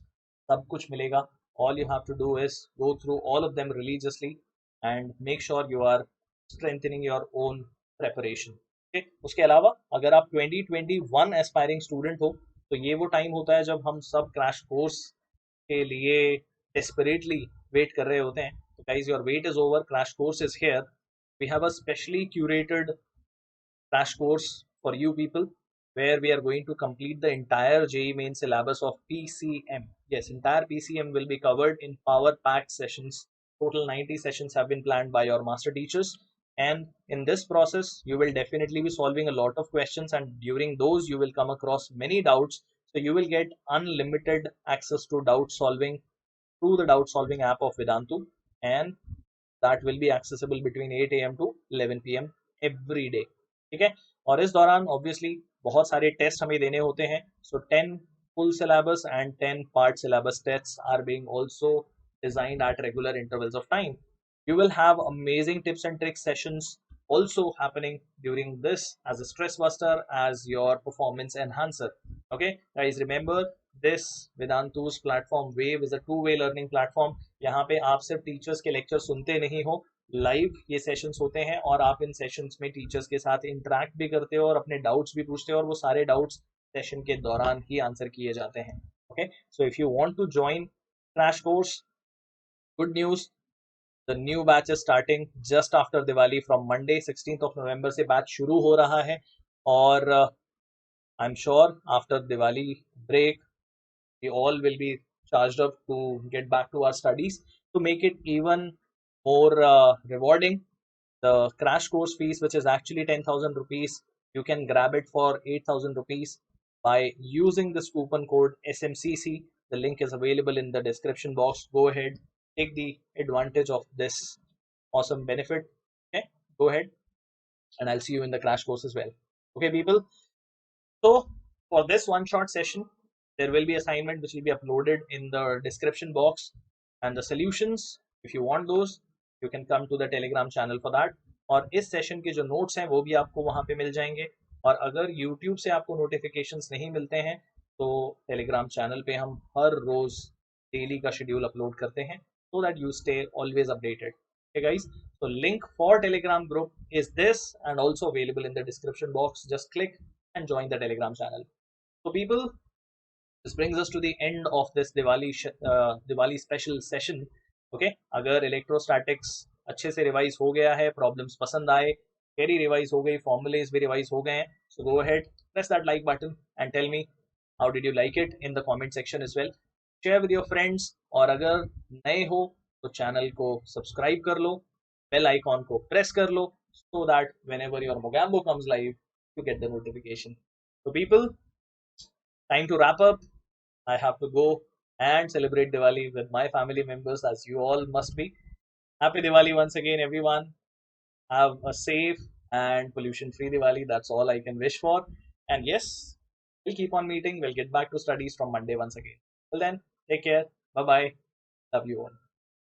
सब कुछ मिलेगा. All you have to do is go through all of them religiously and make sure you are strengthening your own preparation. Okay? उसके अलावा अगर आप 2021 एस्पायरिंग स्टूडेंट हो तो ये वो टाइम होता है जब हम सब क्रैश कोर्स के लिए desperately वेट कर रहे होते हैं. तो guys, your wait is over. Crash course is here. We have a specially curated crash course for you people where we are going to complete the entire JEE main syllabus of PCM. Yes, entire PCM will be covered in power packed sessions. Total 90 sessions have been planned by your master teachers, and in this process you will definitely be solving a lot of questions, and during those you will come across many doubts. So you will get unlimited access to doubt solving through the doubt solving app of Vedantu, and that will be accessible between 8 a.m. to 11 p.m. every day. ठीक है, और इस दौरान obviously बहुत सारे test हमें देने होते हैं. सो 10 full syllabus and 10 part syllabus tests are being also designed at regular intervals of time. You will have amazing tips and tricks sessions also happening during this as a stress buster, as your performance enhancer. Okay guys, remember this Vedantu's platform Wave is a two-way learning platform. यहाँ पे आप सिर्फ teachers के lecture सुनते नहीं हो, live ये sessions होते हैं और आप इन सेशंस में टीचर्स के साथ इंटरेक्ट भी करते हो और अपने डाउट्स भी पूछते हो, और वो सारे डाउट्स सेशन के दौरान ही आंसर किए जाते हैं. Okay, so if you want to join crash course, good news, the new batch is starting just after Diwali. From Monday 16th of November से बैच शुरू हो रहा है, और I am sure after Diwali break We all will be charged up to get back to our studies. To make it even more rewarding, the crash course fees, which is actually 10,000 rupees, you can grab it for 8,000 rupees by using this coupon code SMCC. The link is available in the description box. Go ahead, take the advantage of this awesome benefit. Okay, go ahead, and I'll see you in the crash course as well. Okay, people. So for this one shot session, there will be assignment which will be uploaded in the description box, and the solutions, if you want those, you can come to the Telegram channel for that. और इस session के जो notes हैं वो भी आपको वहाँ पे मिल जाएंगे. और अगर YouTube से आपको नोटिफिकेशंस नहीं मिलते हैं तो टेलीग्राम चैनल पे हम हर रोज डेली का शेड्यूल अपलोड करते हैं, so that you stay always updated. Okay guys, so link for Telegram group is this and also available in the description box. Just click and join the Telegram channel. So people, this brings us to the end of this Diwali special session. Okay, अगर electrostatics अच्छे से revise हो गया है, problems पसंद आए, theory revise हो गई, फॉर्मूलेज भी रिवाइज हो गए हैं, so go ahead, press that like button and tell me how did you like it in the comment section as well. Share with your friends, और अगर नए हो तो चैनल को सब्सक्राइब कर लो, बेल आइकॉन को प्रेस कर लो, so that whenever your Mogambo comes live you get the notification. So people, time to wrap up. I have to go and celebrate Diwali with my family members, as you all must be. Happy Diwali once again, everyone. Have a safe and pollution free Diwali. That's all I can wish for. And yes, we'll keep on meeting. We'll get back to studies from Monday once again. Till then, take care. Bye bye. Love you all.